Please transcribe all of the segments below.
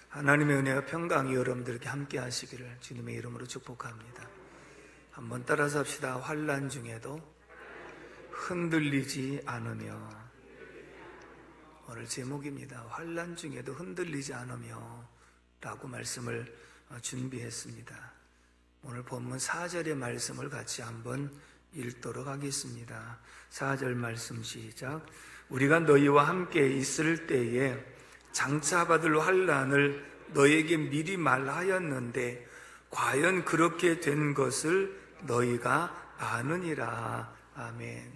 하나님의 은혜와 평강이 여러분들에게 함께 하시기를 주님의 이름으로 축복합니다. 한번 따라서 합시다. 환난 중에도 흔들리지 않으며. 오늘 제목입니다. 환난 중에도 흔들리지 않으며 라고 말씀을 준비했습니다. 오늘 본문 4절의 말씀을 같이 한번 읽도록 하겠습니다. 4절 말씀 시작. 우리가 너희와 함께 있을 때에 장차 받을 환난을 너희에게 미리 말하였는데 과연 그렇게 된 것을 너희가 아느니라. 아멘.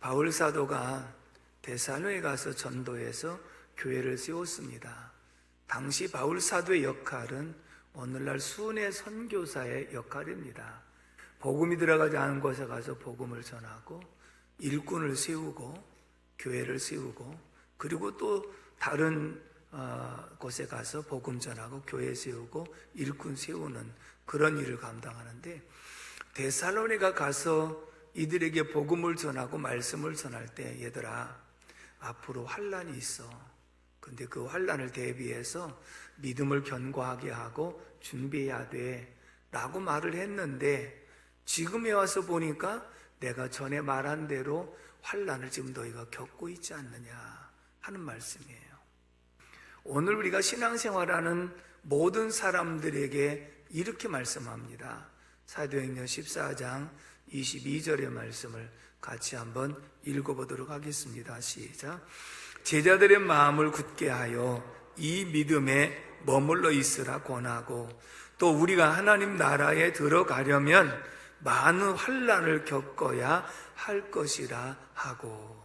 바울 사도가 데살로에 가서 전도해서 교회를 세웠습니다. 당시 바울 사도의 역할은 오늘날 순회 선교사의 역할입니다. 복음이 들어가지 않은 곳에 가서 복음을 전하고 일꾼을 세우고 교회를 세우고 그리고 또 다른 곳에 가서 복음 전하고 교회 세우고 일꾼 세우는 그런 일을 감당하는데, 데살로니가 가서 이들에게 복음을 전하고 말씀을 전할 때 얘들아 앞으로 환난이 있어. 근데 그 환난을 대비해서 믿음을 견고하게 하고 준비해야 돼 라고 말을 했는데, 지금에 와서 보니까 내가 전에 말한 대로 환난을 지금 너희가 겪고 있지 않느냐 하는 말씀이에요. 오늘 우리가 신앙생활하는 모든 사람들에게 이렇게 말씀합니다. 사도행전 14장 22절의 말씀을 같이 한번 읽어보도록 하겠습니다. 시작. 제자들의 마음을 굳게 하여 이 믿음에 머물러 있으라 권하고, 또 우리가 하나님 나라에 들어가려면 많은 환난을 겪어야 할 것이라 하고.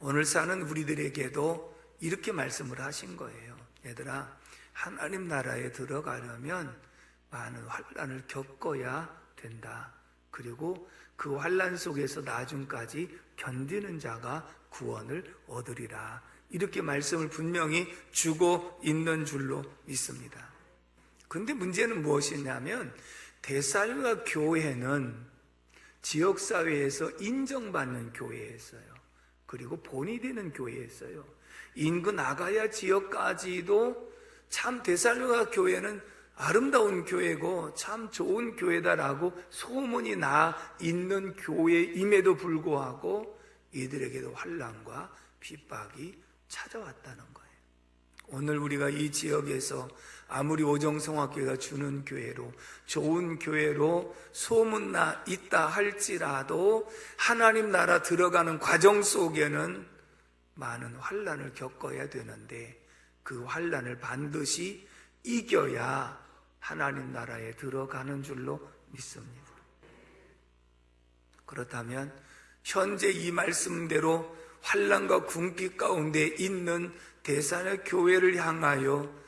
오늘 사는 우리들에게도 이렇게 말씀을 하신 거예요. 얘들아, 하나님 나라에 들어가려면 많은 환난을 겪어야 된다. 그리고 그 환난 속에서 나중까지 견디는 자가 구원을 얻으리라. 이렇게 말씀을 분명히 주고 있는 줄로 믿습니다. 그런데 문제는 무엇이냐면, 데살로니가 교회는 지역사회에서 인정받는 교회였어요. 그리고 본이 되는 교회였어요. 인근 아가야 지역까지도 참 데살로니가 교회는 아름다운 교회고 참 좋은 교회다라고 소문이 나 있는 교회임에도 불구하고 이들에게도 환난과 핍박이 찾아왔다는 거예요. 오늘 우리가 이 지역에서 아무리 오정성화교회가 주는 교회로 좋은 교회로 소문나 있다 할지라도 하나님 나라 들어가는 과정 속에는 많은 환난을 겪어야 되는데, 그 환난을 반드시 이겨야 하나님 나라에 들어가는 줄로 믿습니다. 그렇다면 현재 이 말씀대로 환난과 궁핍 가운데 있는 데살로니가 교회를 향하여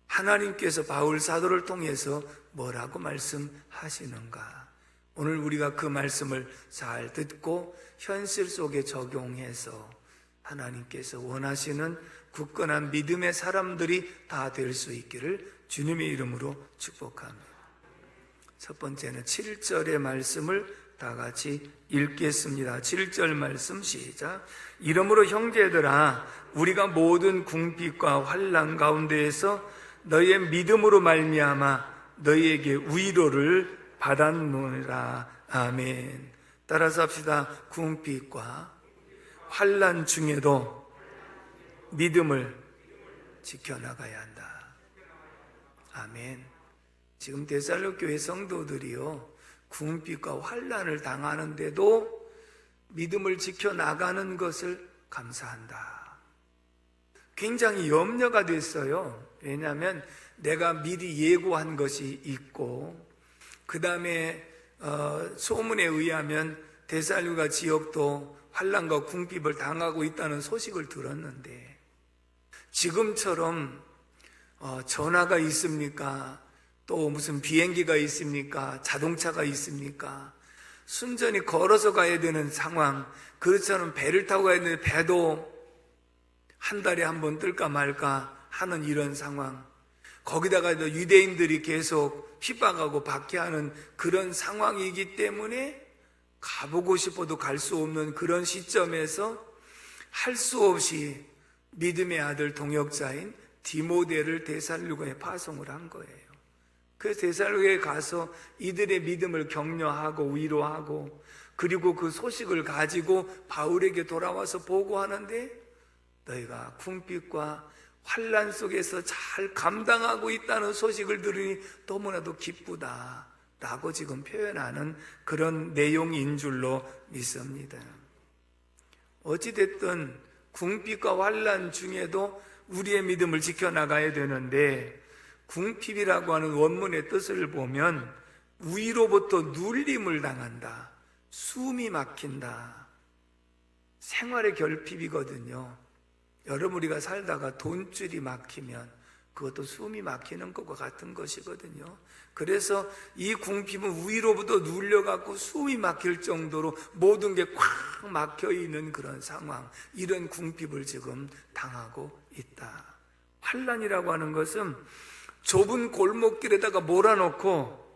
하나님께서 바울 사도를 통해서 뭐라고 말씀하시는가? 오늘 우리가 그 말씀을 잘 듣고 현실 속에 적용해서 하나님께서 원하시는 굳건한 믿음의 사람들이 다 될 수 있기를 주님의 이름으로 축복합니다. 첫 번째는 7절의 말씀을 다 같이 읽겠습니다. 7절 말씀 시작. 이러므로 형제들아, 우리가 모든 궁핍과 환난 가운데에서 너희의 믿음으로 말미암아 너희에게 위로를 받았노라. 아멘. 따라서 합시다. 궁핍과 환난 중에도 믿음을 지켜나가야 한다. 아멘. 지금 데살로니가 교회 성도들이요, 궁핍과 환난을 당하는데도 믿음을 지켜나가는 것을 감사한다. 굉장히 염려가 됐어요. 왜냐하면 내가 미리 예고한 것이 있고, 그 다음에 소문에 의하면 데살로니가 지역도 환난과 궁핍을 당하고 있다는 소식을 들었는데, 지금처럼 전화가 있습니까? 또 무슨 비행기가 있습니까? 자동차가 있습니까? 순전히 걸어서 가야 되는 상황, 그렇처럼 배를 타고 가야 되는데 배도 한 달에 한 번 뜰까 말까 하는 이런 상황, 거기다가 유대인들이 계속 핍박하고 박해하는 그런 상황이기 때문에 가보고 싶어도 갈 수 없는 그런 시점에서 할 수 없이 믿음의 아들 동역자인 디모데를 데살로니가에 파송을 한 거예요. 그래서 데살로니가에 가서 이들의 믿음을 격려하고 위로하고, 그리고 그 소식을 가지고 바울에게 돌아와서 보고하는데, 너희가 궁핍과 환난 속에서 잘 감당하고 있다는 소식을 들으니 너무나도 기쁘다 라고 지금 표현하는 그런 내용인 줄로 믿습니다. 어찌됐든 궁핍과 환난 중에도 우리의 믿음을 지켜나가야 되는데, 궁핍이라고 하는 원문의 뜻을 보면 위로부터 눌림을 당한다, 숨이 막힌다, 생활의 결핍이거든요. 여러분, 우리가 살다가 돈줄이 막히면 그것도 숨이 막히는 것과 같은 것이거든요. 그래서 이 궁핍은 위로부터 눌려갖고 숨이 막힐 정도로 모든 게 꽉 막혀 있는 그런 상황, 이런 궁핍을 지금 당하고 있다. 환난이라고 하는 것은 좁은 골목길에다가 몰아놓고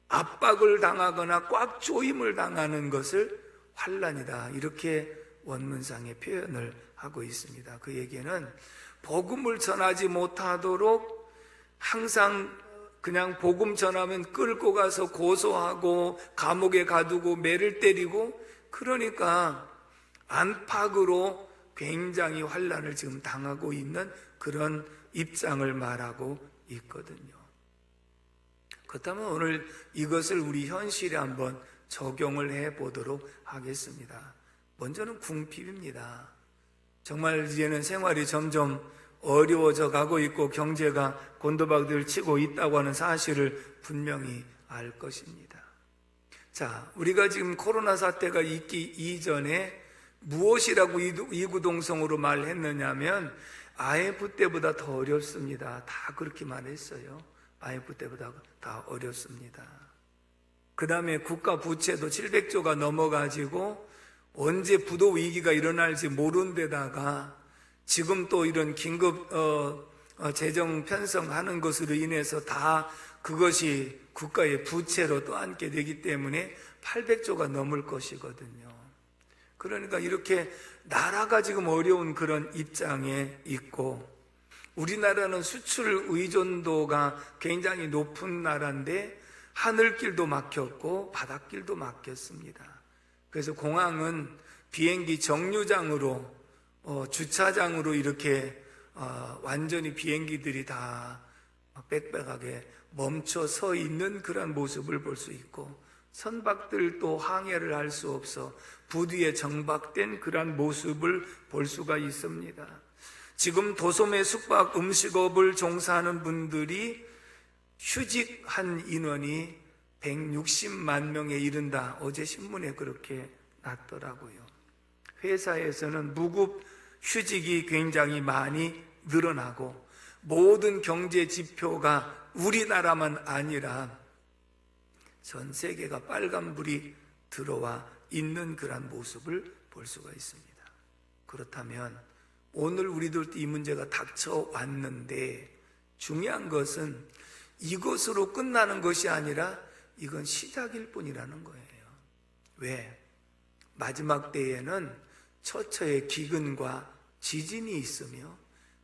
압박을 당하거나 꽉 조임을 당하는 것을 환난이다, 이렇게 원문상의 표현을 하고 있습니다. 그 얘기는 복음을 전하지 못하도록 항상 그냥 복음 전하면 끌고 가서 고소하고 감옥에 가두고 매를 때리고, 그러니까 안팎으로 굉장히 환난을 지금 당하고 있는 그런 입장을 말하고 있거든요. 그렇다면 오늘 이것을 우리 현실에 한번 적용을 해 보도록 하겠습니다. 먼저는 궁핍입니다. 정말 이제는 생활이 점점 어려워져 가고 있고 경제가 곤두박질 치고 있다고 하는 사실을 분명히 알 것입니다. 자, 우리가 지금 코로나 사태가 있기 이전에 무엇이라고 이구동성으로 말했느냐면 IMF 때보다 더 어렵습니다. 다 그렇게 말했어요. IMF 때보다 다 어렵습니다. 그 다음에 국가 부채도 700조가 넘어가지고 언제 부도 위기가 일어날지 모르는 데다가 지금 또 이런 긴급 재정 편성하는 것으로 인해서 다 그것이 국가의 부채로 또 앉게 되기 때문에 800조가 넘을 것이거든요. 그러니까 이렇게 나라가 지금 어려운 그런 입장에 있고, 우리나라는 수출 의존도가 굉장히 높은 나라인데 하늘길도 막혔고 바닷길도 막혔습니다. 그래서 공항은 비행기 정류장으로 주차장으로 이렇게 완전히 비행기들이 다 빽빽하게 멈춰 서 있는 그런 모습을 볼 수 있고, 선박들도 항해를 할 수 없어 부두에 정박된 그런 모습을 볼 수가 있습니다. 지금 도소매 숙박 음식업을 종사하는 분들이 휴직한 인원이 160만 명에 이른다. 어제 신문에 그렇게 났더라고요. 회사에서는 무급 휴직이 굉장히 많이 늘어나고 모든 경제 지표가 우리나라만 아니라 전 세계가 빨간불이 들어와 있는 그런 모습을 볼 수가 있습니다. 그렇다면 오늘 우리들도 이 문제가 닥쳐왔는데 중요한 것은 이것으로 끝나는 것이 아니라 이건 시작일 뿐이라는 거예요. 왜? 마지막 때에는 처처의 기근과 지진이 있으며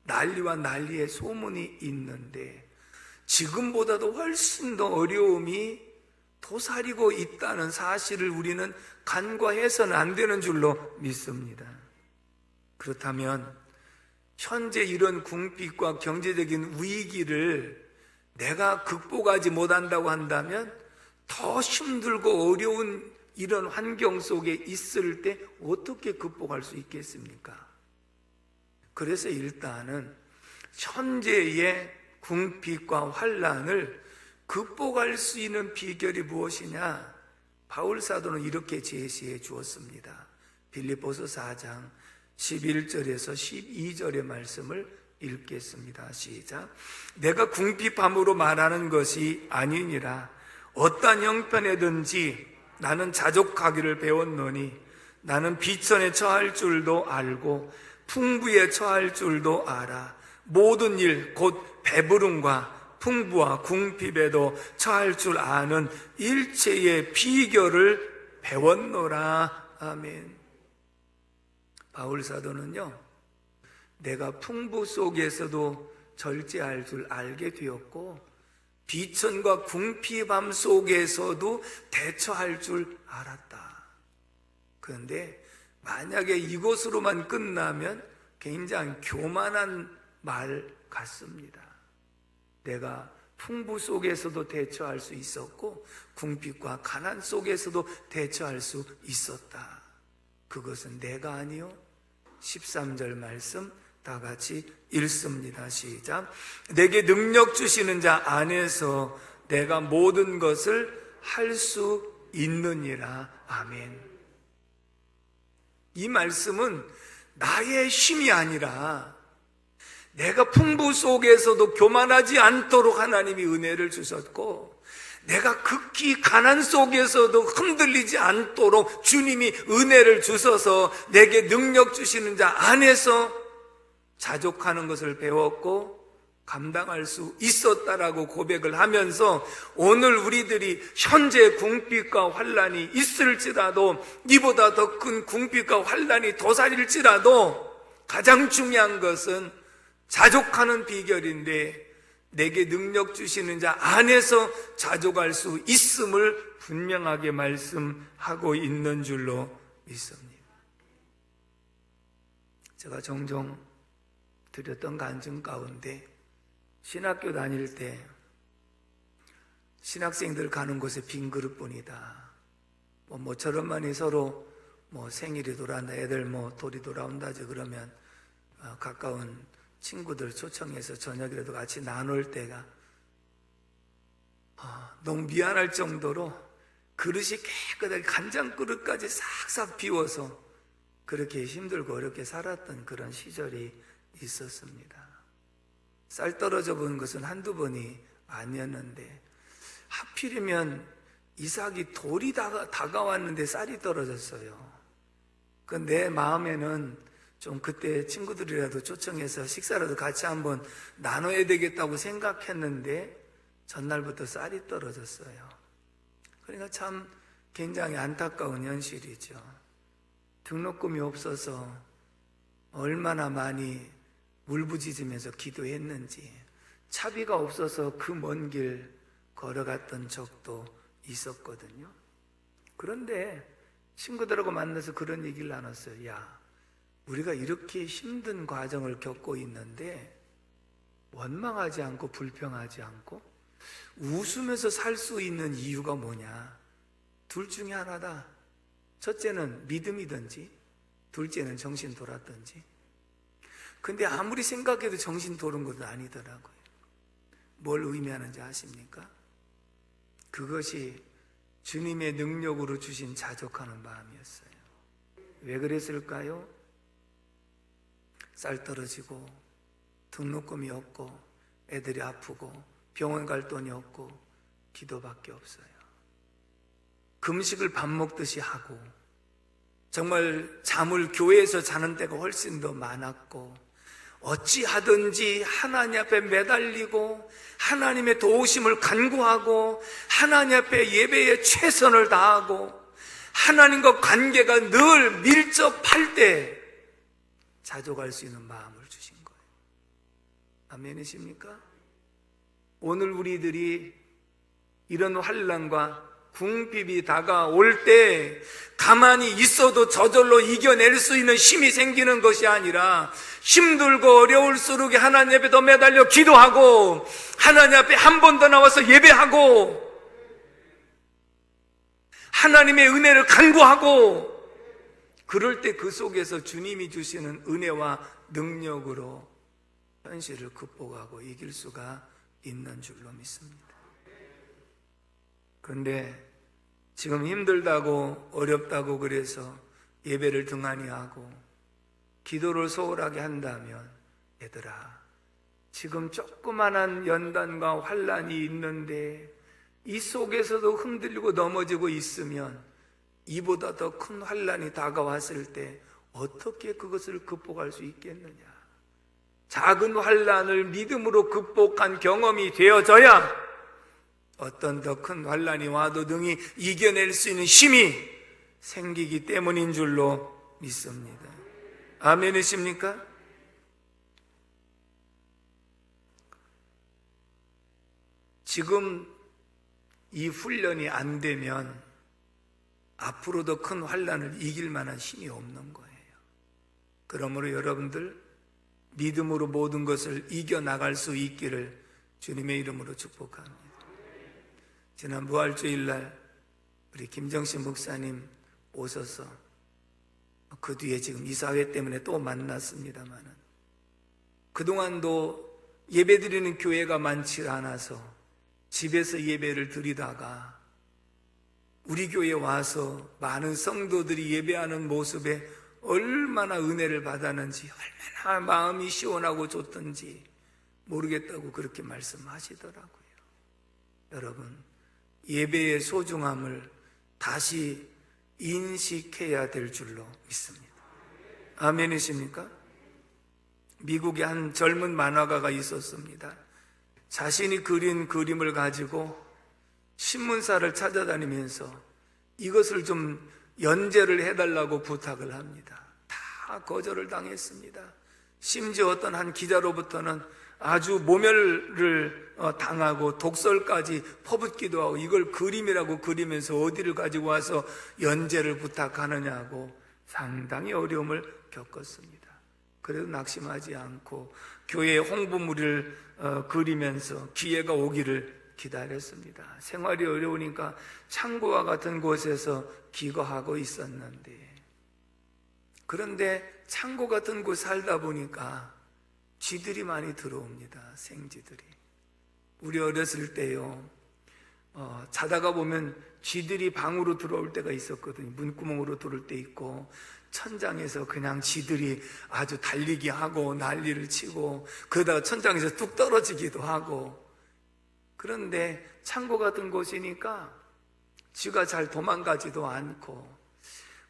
난리와 난리의 소문이 있는데 지금보다도 훨씬 더 어려움이 도사리고 있다는 사실을 우리는 간과해서는 안 되는 줄로 믿습니다. 그렇다면 현재 이런 궁핍과 경제적인 위기를 내가 극복하지 못한다고 한다면 더 힘들고 어려운 이런 환경 속에 있을 때 어떻게 극복할 수 있겠습니까? 그래서 일단은 현재의 궁핍과 환난을 극복할 수 있는 비결이 무엇이냐? 바울 사도는 이렇게 제시해 주었습니다. 빌립보서 4장 11절에서 12절의 말씀을 읽겠습니다. 시작. 내가 궁핍함으로 말하는 것이 아니니라. 어떠한 형편에든지 나는 자족하기를 배웠노니 나는 비천에 처할 줄도 알고 풍부에 처할 줄도 알아. 모든 일 곧 배부름과 풍부와 궁핍에도 처할 줄 아는 일체의 비결을 배웠노라. 아멘. 바울 사도는요, 내가 풍부 속에서도 절제할 줄 알게 되었고 비천과 궁핍함 속에서도 대처할 줄 알았다. 그런데 만약에 이것으로만 끝나면 굉장히 교만한 말 같습니다. 내가 풍부 속에서도 대처할 수 있었고 궁핍과 가난 속에서도 대처할 수 있었다. 그것은 내가 아니요. 13절 말씀 다 같이 읽습니다. 시작. 내게 능력 주시는 자 안에서 내가 모든 것을 할 수 있느니라. 아멘. 이 말씀은 나의 힘이 아니라 내가 풍부 속에서도 교만하지 않도록 하나님이 은혜를 주셨고 내가 극히 가난 속에서도 흔들리지 않도록 주님이 은혜를 주셔서 내게 능력 주시는 자 안에서 자족하는 것을 배웠고 감당할 수 있었다라고 고백을 하면서 오늘 우리들이 현재 궁핍과 환난이 있을지라도 이보다 더 큰 궁핍과 환난이 도사릴지라도 가장 중요한 것은 자족하는 비결인데 내게 능력 주시는 자 안에서 자족할 수 있음을 분명하게 말씀하고 있는 줄로 믿습니다. 제가 종종 드렸던 간증 가운데 신학교 다닐 때 신학생들 가는 곳에 빈 그릇뿐이다. 모처럼만이 서로 생일이 돌아온다, 애들 돌이 돌아온다지 그러면 가까운 친구들 초청해서 저녁이라도 같이 나눌 때가 너무 미안할 정도로 그릇이 깨끗하게 간장 그릇까지 싹싹 비워서 그렇게 힘들고 어렵게 살았던 그런 시절이 있었습니다. 쌀 떨어져 본 것은 한두 번이 아니었는데 하필이면 이삭이 돌이 다가왔는데 쌀이 떨어졌어요. 내 마음에는 좀 그때 친구들이라도 초청해서 식사라도 같이 한번 나눠야 되겠다고 생각했는데 전날부터 쌀이 떨어졌어요. 그러니까 참 굉장히 안타까운 현실이죠. 등록금이 없어서 얼마나 많이 울부짖으면서 기도했는지 차비가 없어서 그 먼 길 걸어갔던 적도 있었거든요. 그런데 친구들하고 만나서 그런 얘기를 나눴어요. 야, 우리가 이렇게 힘든 과정을 겪고 있는데 원망하지 않고 불평하지 않고 웃으면서 살 수 있는 이유가 뭐냐? 둘 중에 하나다. 첫째는 믿음이든지 둘째는 정신 돌았든지. 근데 아무리 생각해도 정신 돌은 것은 아니더라고요. 뭘 의미하는지 아십니까? 그것이 주님의 능력으로 주신 자족하는 마음이었어요. 왜 그랬을까요? 쌀 떨어지고 등록금이 없고 애들이 아프고 병원 갈 돈이 없고 기도밖에 없어요. 금식을 밥 먹듯이 하고 정말 잠을 교회에서 자는 때가 훨씬 더 많았고 어찌하든지 하나님 앞에 매달리고 하나님의 도우심을 간구하고 하나님 앞에 예배에 최선을 다하고 하나님과 관계가 늘 밀접할 때 자족할 수 있는 마음을 주신 거예요. 아멘이십니까? 오늘 우리들이 이런 환난과 궁핍이 다가올 때 가만히 있어도 저절로 이겨낼 수 있는 힘이 생기는 것이 아니라 힘들고 어려울수록 하나님 앞에 더 매달려 기도하고 하나님 앞에 한 번 더 나와서 예배하고 하나님의 은혜를 간구하고 그럴 때 그 속에서 주님이 주시는 은혜와 능력으로 현실을 극복하고 이길 수가 있는 줄로 믿습니다. 그런데 지금 힘들다고 어렵다고 그래서 예배를 등한히 하고 기도를 소홀하게 한다면 얘들아, 지금 조그만한 연단과 환난이 있는데 이 속에서도 흔들리고 넘어지고 있으면 이보다 더 큰 환난이 다가왔을 때 어떻게 그것을 극복할 수 있겠느냐? 작은 환난을 믿음으로 극복한 경험이 되어져야 어떤 더 큰 환난이 와도 능히 이겨낼 수 있는 힘이 생기기 때문인 줄로 믿습니다. 아멘이십니까? 지금 이 훈련이 안 되면 앞으로 더 큰 환난을 이길 만한 힘이 없는 거예요. 그러므로 여러분들 믿음으로 모든 것을 이겨나갈 수 있기를 주님의 이름으로 축복합니다. 지난 부활주일날 우리 김정신 목사님 오셔서 그 뒤에 지금 이사회 때문에 또 만났습니다만은 그동안도 예배드리는 교회가 많지 않아서 집에서 예배를 드리다가 우리 교회에 와서 많은 성도들이 예배하는 모습에 얼마나 은혜를 받았는지, 얼마나 마음이 시원하고 좋던지 모르겠다고 그렇게 말씀하시더라고요. 여러분, 예배의 소중함을 다시 인식해야 될 줄로 믿습니다. 아멘이십니까? 미국에 한 젊은 만화가가 있었습니다. 자신이 그린 그림을 가지고 신문사를 찾아다니면서 이것을 좀 연재를 해달라고 부탁을 합니다. 다 거절을 당했습니다. 심지어 어떤 한 기자로부터는 아주 모멸을 당하고 독설까지 퍼붓기도 하고 이걸 그림이라고 그리면서 어디를 가지고 와서 연재를 부탁하느냐고 상당히 어려움을 겪었습니다. 그래도 낙심하지 않고 교회 홍보물을 그리면서 기회가 오기를 기다렸습니다. 생활이 어려우니까 창고와 같은 곳에서 기거하고 있었는데, 그런데 창고 같은 곳 살다 보니까 쥐들이 많이 들어옵니다. 생쥐들이. 우리 어렸을 때요, 자다가 보면 쥐들이 방으로 들어올 때가 있었거든요. 문구멍으로 들어올 때 있고, 천장에서 그냥 쥐들이 아주 달리기 하고 난리를 치고 그러다가 천장에서 뚝 떨어지기도 하고. 그런데 창고 같은 곳이니까 쥐가 잘 도망가지도 않고,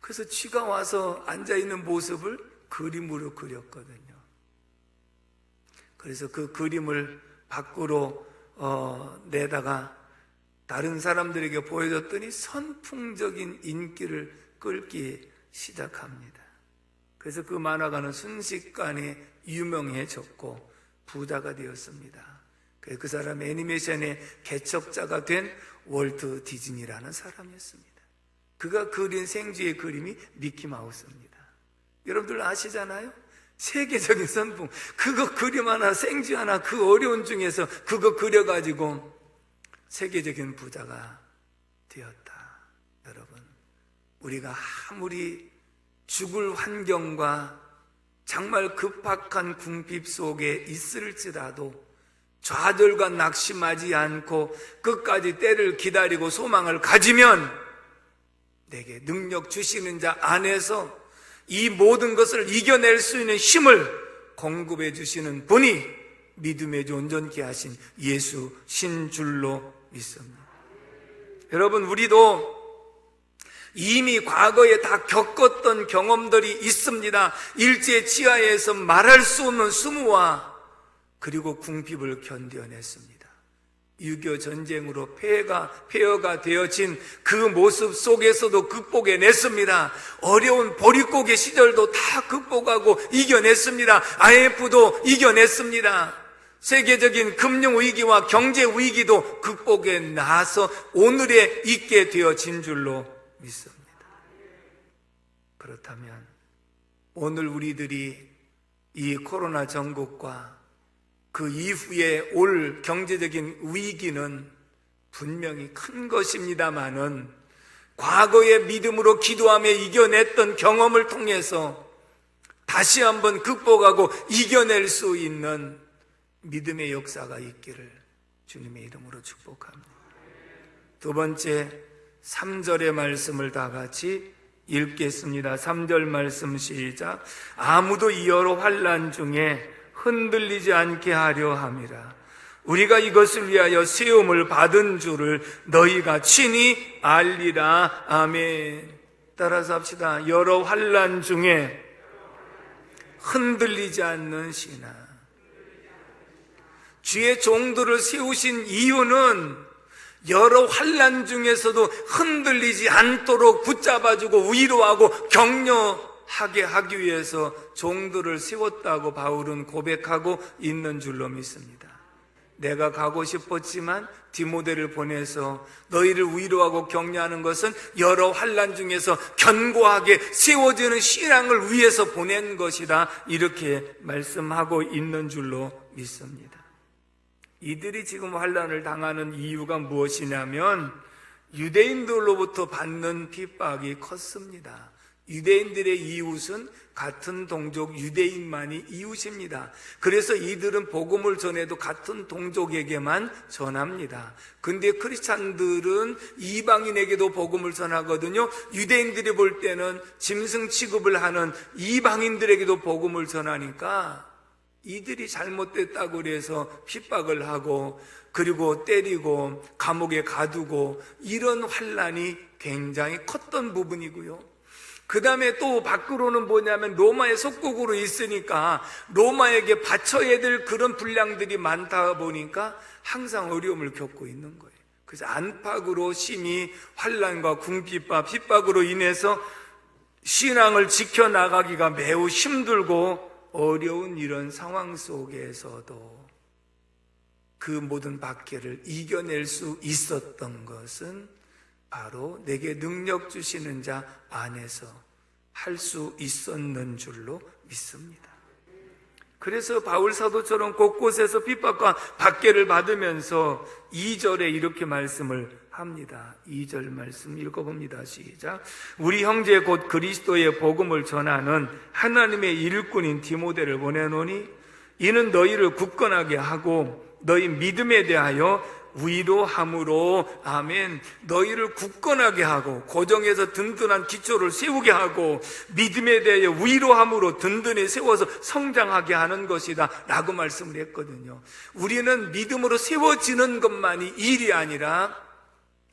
그래서 쥐가 와서 앉아있는 모습을 그림으로 그렸거든요. 그래서 그 그림을 밖으로 내다가 다른 사람들에게 보여줬더니 선풍적인 인기를 끌기 시작합니다. 그래서 그 만화가는 순식간에 유명해졌고 부자가 되었습니다. 그 사람 애니메이션의 개척자가 된 월트 디즈니라는 사람이었습니다. 그가 그린 생쥐의 그림이 미키마우스입니다. 여러분들 아시잖아요? 세계적인 선풍, 그거 그림 하나, 생쥐 하나, 그 어려운 중에서 그거 그려가지고 세계적인 부자가 되었다. 여러분, 우리가 아무리 죽을 환경과 정말 급박한 궁핍 속에 있을지라도 좌절과 낙심하지 않고 끝까지 때를 기다리고 소망을 가지면 내게 능력 주시는 자 안에서 이 모든 것을 이겨낼 수 있는 힘을 공급해 주시는 분이 믿음의 온전케 하신 예수신 줄로 믿습니다. 여러분, 우리도 이미 과거에 다 겪었던 경험들이 있습니다. 일제 지하에서 말할 수 없는 수모와 그리고 궁핍을 견뎌냈습니다. 6.25 전쟁으로 폐허가 되어진 그 모습 속에서도 극복해냈습니다. 어려운 보릿고개 시절도 다 극복하고 이겨냈습니다. IMF도 이겨냈습니다. 세계적인 금융위기와 경제위기도 극복해 나서 오늘에 있게 되어진 줄로 믿습니다. 그렇다면 오늘 우리들이 이 코로나 전국과 그 이후에 올 경제적인 위기는 분명히 큰 것입니다마는 과거의 믿음으로 기도하며 이겨냈던 경험을 통해서 다시 한번 극복하고 이겨낼 수 있는 믿음의 역사가 있기를 주님의 이름으로 축복합니다. 두 번째, 3절의 말씀을 다 같이 읽겠습니다. 3절 말씀 시작. 아무도 이 여러 환난 중에 흔들리지 않게 하려 함이라. 우리가 이것을 위하여 세움을 받은 줄을 너희가 친히 알리라. 아멘. 따라서 합시다. 여러 환난 중에 흔들리지 않는 신앙. 주의 종들을 세우신 이유는 여러 환난 중에서도 흔들리지 않도록 붙잡아주고 위로하고 격려하게 하기 위해서 종들을 세웠다고 바울은 고백하고 있는 줄로 믿습니다. 내가 가고 싶었지만 디모데를 보내서 너희를 위로하고 격려하는 것은 여러 환난 중에서 견고하게 세워지는 신앙을 위해서 보낸 것이다. 이렇게 말씀하고 있는 줄로 믿습니다. 이들이 지금 환난을 당하는 이유가 무엇이냐면 유대인들로부터 받는 핍박이 컸습니다. 유대인들의 이웃은 같은 동족 유대인만이 이웃입니다. 그래서 이들은 복음을 전해도 같은 동족에게만 전합니다. 근데 크리스찬들은 이방인에게도 복음을 전하거든요. 유대인들이 볼 때는 짐승 취급을 하는 이방인들에게도 복음을 전하니까 이들이 잘못됐다고 그래서 핍박을 하고 그리고 때리고 감옥에 가두고 이런 환난이 굉장히 컸던 부분이고요. 그 다음에 또 밖으로는 뭐냐면 로마의 속국으로 있으니까 로마에게 바쳐야 될 그런 분량들이 많다 보니까 항상 어려움을 겪고 있는 거예요. 그래서 안팎으로 심히 환난과 궁핍과 핍박으로 인해서 신앙을 지켜나가기가 매우 힘들고 어려운 이런 상황 속에서도 그 모든 박해를 이겨낼 수 있었던 것은 바로 내게 능력 주시는 자 안에서 할 수 있었는 줄로 믿습니다. 그래서 바울 사도처럼 곳곳에서 핍박과 박해를 받으면서 2절에 이렇게 말씀을 합니다. 2절 말씀 읽어봅니다. 시작. 우리 형제 곧 그리스도의 복음을 전하는 하나님의 일꾼인 디모데를 보내노니 이는 너희를 굳건하게 하고 너희 믿음에 대하여 위로함으로 아멘. 너희를 굳건하게 하고 고정해서 든든한 기초를 세우게 하고 믿음에 대하여 위로함으로 든든히 세워서 성장하게 하는 것이다 라고 말씀을 했거든요. 우리는 믿음으로 세워지는 것만이 일이 아니라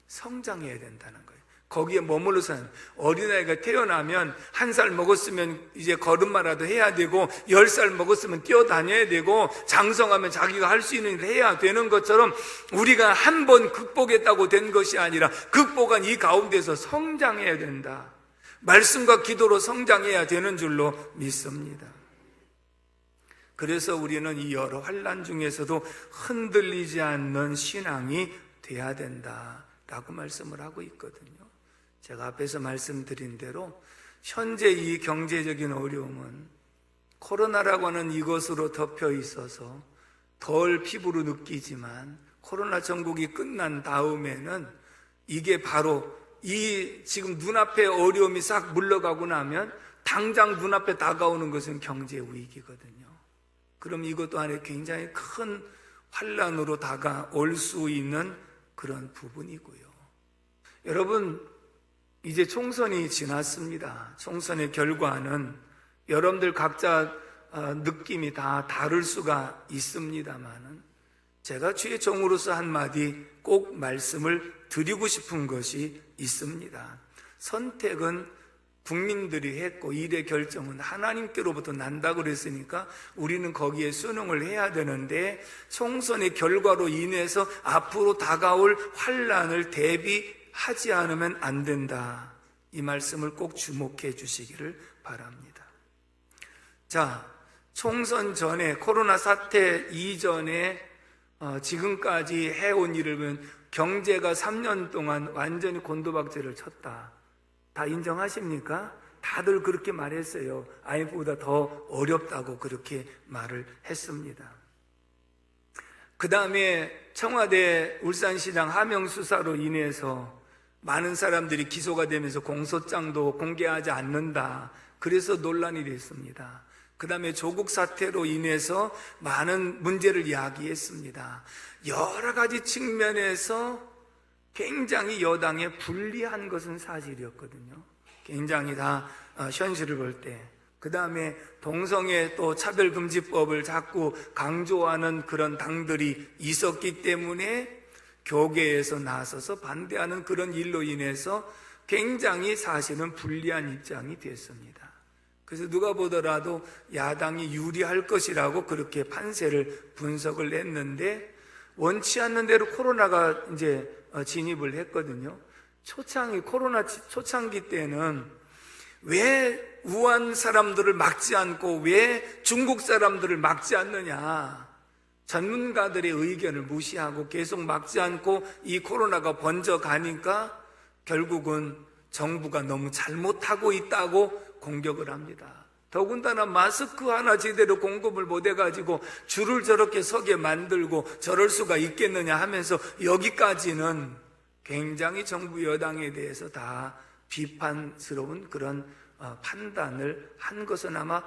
성장해야 된다는 거예요. 거기에 머물러서 어린아이가 태어나면 1살 먹었으면 이제 걸음마라도 해야 되고 10살 먹었으면 뛰어다녀야 되고 장성하면 자기가 할 수 있는 일을 해야 되는 것처럼 우리가 한 번 극복했다고 된 것이 아니라 극복한 이 가운데서 성장해야 된다. 말씀과 기도로 성장해야 되는 줄로 믿습니다. 그래서 우리는 이 여러 환난 중에서도 흔들리지 않는 신앙이 돼야 된다라고 말씀을 하고 있거든요. 제가 앞에서 말씀드린 대로 현재 이 경제적인 어려움은 코로나라고 하는 이것으로 덮여 있어서 덜 피부로 느끼지만 코로나 전국이 끝난 다음에는 이게 바로 이 지금 눈앞에 어려움이 싹 물러가고 나면 당장 눈앞에 다가오는 것은 경제 위기거든요. 그럼 이것 또한 굉장히 큰 환난으로 다가올 수 있는 그런 부분이고요. 여러분, 이제 총선이 지났습니다. 총선의 결과는 여러분들 각자 느낌이 다 다를 수가 있습니다만은 제가 주의 종으로서 한마디 꼭 말씀을 드리고 싶은 것이 있습니다. 선택은 국민들이 했고 일의 결정은 하나님께로부터 난다고 그랬으니까 우리는 거기에 순응을 해야 되는데 총선의 결과로 인해서 앞으로 다가올 환난을 대비하지 않으면 안 된다. 이 말씀을 꼭 주목해 주시기를 바랍니다. 자, 총선 전에 코로나 사태 이전에 지금까지 해온 일을 보면 경제가 3년 동안 완전히 곤두박질을 쳤다. 다 인정하십니까? 다들 그렇게 말했어요. IMF보다 더 어렵다고 그렇게 말을 했습니다. 그 다음에 청와대 울산시장 하명 수사로 인해서 많은 사람들이 기소가 되면서 공소장도 공개하지 않는다. 그래서 논란이 됐습니다. 그 다음에 조국 사태로 인해서 많은 문제를 이야기했습니다. 여러 가지 측면에서 굉장히 여당에 불리한 것은 사실이었거든요. 굉장히 다 현실을 볼 때. 그 다음에 동성애 또 차별금지법을 자꾸 강조하는 그런 당들이 있었기 때문에 교계에서 나서서 반대하는 그런 일로 인해서 굉장히 사실은 불리한 입장이 됐습니다. 그래서 누가 보더라도 야당이 유리할 것이라고 그렇게 판세를 분석을 냈는데 원치 않는 대로 코로나가 이제 진입을 했거든요. 코로나 초창기 때는 왜 우한 사람들을 막지 않고 왜 중국 사람들을 막지 않느냐. 전문가들의 의견을 무시하고 계속 막지 않고 이 코로나가 번져가니까 결국은 정부가 너무 잘못하고 있다고 공격을 합니다. 더군다나 마스크 하나 제대로 공급을 못해가지고 줄을 저렇게 서게 만들고 저럴 수가 있겠느냐 하면서 여기까지는 굉장히 정부 여당에 대해서 다 비판스러운 그런 판단을 한 것은 아마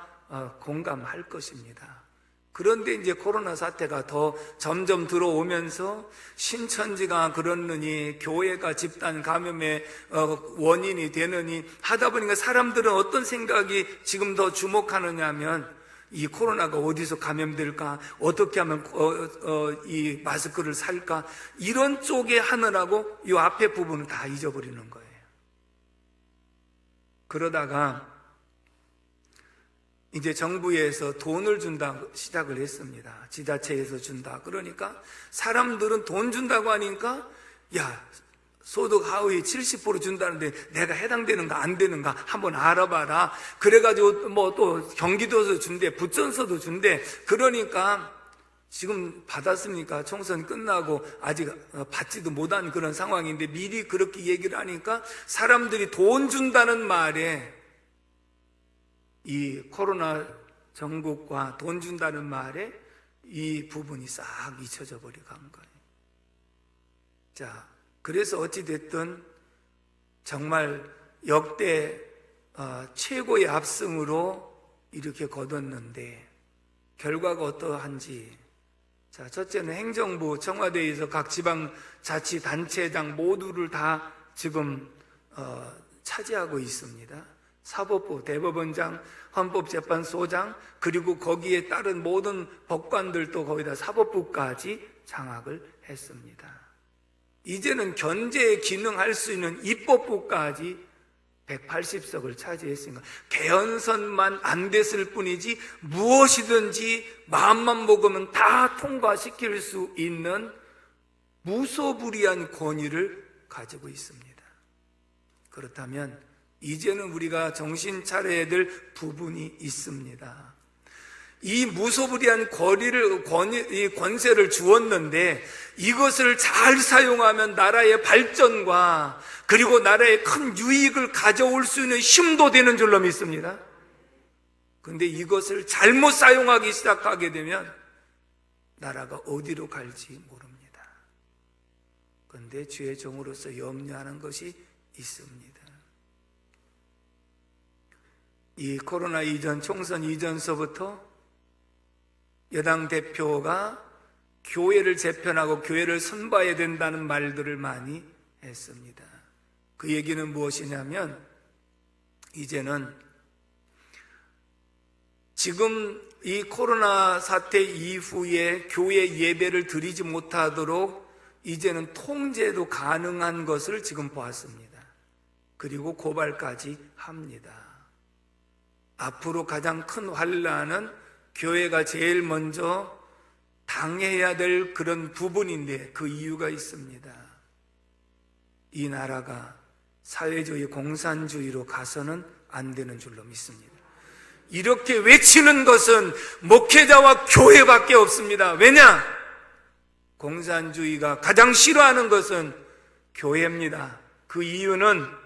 공감할 것입니다. 그런데 이제 코로나 사태가 더 점점 들어오면서 신천지가 그렇느니 교회가 집단 감염의 원인이 되느니 하다 보니까 사람들은 어떤 생각이 지금 더 주목하느냐 하면 이 코로나가 어디서 감염될까? 어떻게 하면 이 마스크를 살까? 이런 쪽에 하느라고 이 앞에 부분을 다 잊어버리는 거예요. 그러다가 이제 정부에서 돈을 준다 시작을 했습니다. 지자체에서 준다. 그러니까 사람들은 돈 준다고 하니까 야, 소득 하위 70% 준다는데 내가 해당되는가 안 되는가 한번 알아봐라. 그래가지고 뭐 또 경기도에서 준대, 부천서도 준대. 그러니까 지금 받았습니까? 총선 끝나고 아직 받지도 못한 그런 상황인데 미리 그렇게 얘기를 하니까 사람들이 돈 준다는 말에 이 코로나 전국과 돈 준다는 말에 이 부분이 싹 잊혀져 버리고 간 거예요. 자, 그래서 어찌됐든 정말 역대 최고의 압승으로 이렇게 거뒀는데 결과가 어떠한지. 자, 첫째는 행정부, 청와대에서 각 지방자치단체장 모두를 다 지금 차지하고 있습니다. 사법부, 대법원장, 헌법재판소장, 그리고 거기에 따른 모든 법관들도 거의 다 사법부까지 장악을 했습니다. 이제는 견제에 기능할 수 있는 입법부까지 180석을 차지했으니까 개헌선만 안 됐을 뿐이지 무엇이든지 마음만 먹으면 다 통과시킬 수 있는 무소불위한 권위를 가지고 있습니다. 그렇다면 이제는 우리가 정신 차려야 될 부분이 있습니다. 이 무소불위한 권세를 주었는데 이것을 잘 사용하면 나라의 발전과 그리고 나라의 큰 유익을 가져올 수 있는 힘도 되는 줄로 믿습니다. 그런데 이것을 잘못 사용하기 시작하게 되면 나라가 어디로 갈지 모릅니다. 그런데 주의 종으로서 염려하는 것이 있습니다. 이 코로나 이전, 총선 이전서부터 여당 대표가 교회를 재편하고 교회를 선봐야 된다는 말들을 많이 했습니다. 그 얘기는 무엇이냐면 이제는 지금 이 코로나 사태 이후에 교회 예배를 드리지 못하도록 이제는 통제도 가능한 것을 지금 보았습니다. 그리고 고발까지 합니다. 앞으로 가장 큰 환란은 교회가 제일 먼저 당해야 될 그런 부분인데 그 이유가 있습니다. 이 나라가 사회주의 공산주의로 가서는 안 되는 줄로 믿습니다. 이렇게 외치는 것은 목회자와 교회밖에 없습니다. 왜냐? 공산주의가 가장 싫어하는 것은 교회입니다. 그 이유는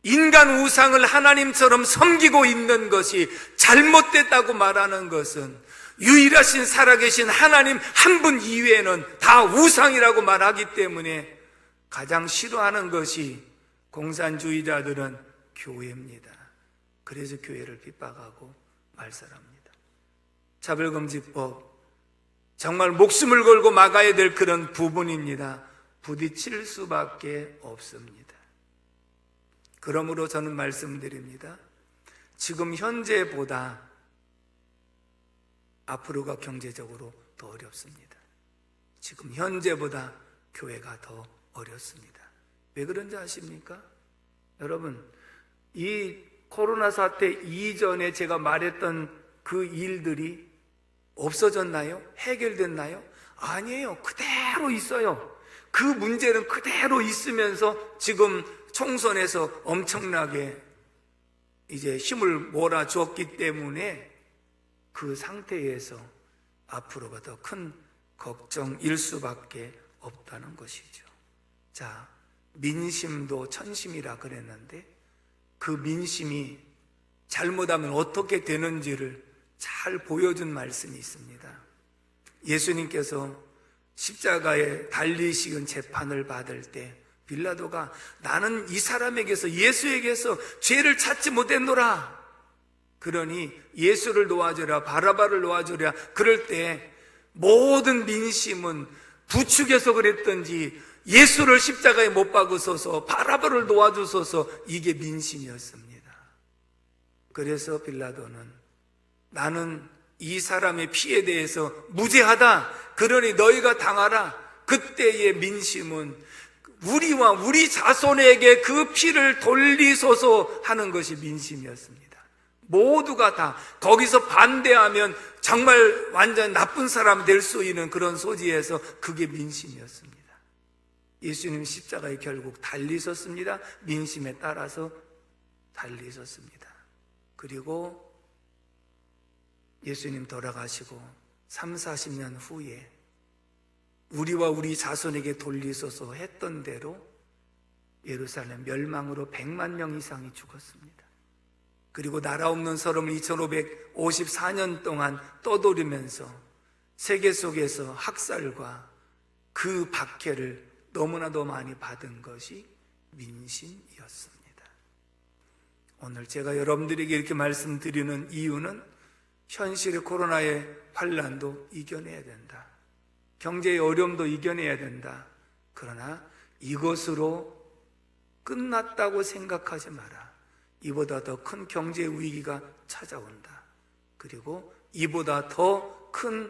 인간 우상을 하나님처럼 섬기고 있는 것이 잘못됐다고 말하는 것은 유일하신 살아계신 하나님 한 분 이외에는 다 우상이라고 말하기 때문에 가장 싫어하는 것이 공산주의자들은 교회입니다. 그래서 교회를 핍박하고 말살합니다. 차별금지법 정말 목숨을 걸고 막아야 될 그런 부분입니다. 부딪힐 수밖에 없습니다. 그러므로 저는 말씀드립니다. 지금 현재보다 앞으로가 경제적으로 더 어렵습니다. 지금 현재보다 교회가 더 어렵습니다. 왜 그런지 아십니까? 여러분, 이 코로나 사태 이전에 제가 말했던 그 일들이 없어졌나요? 해결됐나요? 아니에요. 그대로 있어요. 그 문제는 그대로 있으면서 지금 총선에서 엄청나게 이제 힘을 몰아주었기 때문에 그 상태에서 앞으로가 더 큰 걱정일 수밖에 없다는 것이죠. 자, 민심도 천심이라 그랬는데 그 민심이 잘못하면 어떻게 되는지를 잘 보여준 말씀이 있습니다. 예수님께서 십자가에 달리시는 재판을 받을 때 빌라도가 나는 이 사람에게서 예수에게서 죄를 찾지 못했노라. 그러니 예수를 놓아주라, 바라바를 놓아주라. 그럴 때 모든 민심은 부축해서 그랬던지 예수를 십자가에 못 박으소서, 바라바를 놓아주소서, 이게 민심이었습니다. 그래서 빌라도는 나는 이 사람의 피에 대해서 무죄하다. 그러니 너희가 당하라. 그때의 민심은 우리와 우리 자손에게 그 피를 돌리소서 하는 것이 민심이었습니다. 모두가 다 거기서 반대하면 정말 완전 나쁜 사람 될 수 있는 그런 소지에서 그게 민심이었습니다. 예수님 십자가에 결국 달리셨습니다. 민심에 따라서 달리셨습니다. 그리고 예수님 돌아가시고 30-40년 후에 우리와 우리 자손에게 돌리소서 했던 대로 예루살렘 멸망으로 100만 명 이상이 죽었습니다. 그리고 나라 없는 서름을 2554년 동안 떠돌이면서 세계 속에서 학살과 그 박해를 너무나도 많이 받은 것이 민심이었습니다. 오늘 제가 여러분들에게 이렇게 말씀드리는 이유는 현실의 코로나의 환난도 이겨내야 된다. 경제의 어려움도 이겨내야 된다. 그러나 이것으로 끝났다고 생각하지 마라. 이보다 더 큰 경제 위기가 찾아온다. 그리고 이보다 더 큰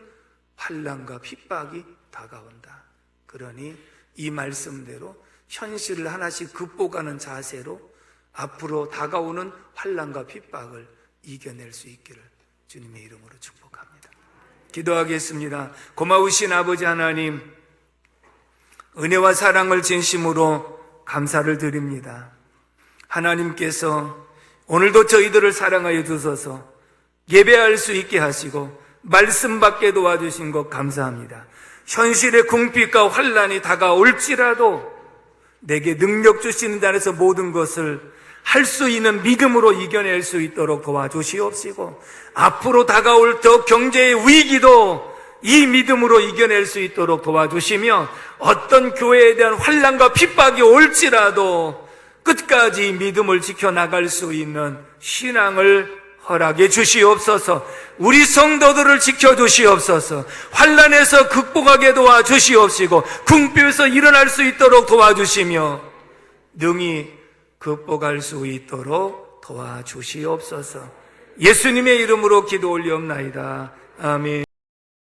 환난과 핍박이 다가온다. 그러니 이 말씀대로 현실을 하나씩 극복하는 자세로 앞으로 다가오는 환난과 핍박을 이겨낼 수 있기를 주님의 이름으로 축복합니다. 기도하겠습니다. 고마우신 아버지 하나님, 은혜와 사랑을 진심으로 감사를 드립니다. 하나님께서 오늘도 저희들을 사랑하여 주셔서 예배할 수 있게 하시고 말씀 받게 도와주신 것 감사합니다. 현실의 궁핍과 환난이 다가올지라도 내게 능력 주시는 자에서 모든 것을 할 수 있는 믿음으로 이겨낼 수 있도록 도와주시옵시고 앞으로 다가올 더 경제의 위기도 이 믿음으로 이겨낼 수 있도록 도와주시며 어떤 교회에 대한 환난과 핍박이 올지라도 끝까지 믿음을 지켜나갈 수 있는 신앙을 허락해 주시옵소서. 우리 성도들을 지켜주시옵소서. 환난에서 극복하게 도와주시옵시고 궁핍에서 일어날 수 있도록 도와주시며 능히 극복할 수 있도록 도와주시옵소서. 예수님의 이름으로 기도 올리옵나이다. 아멘.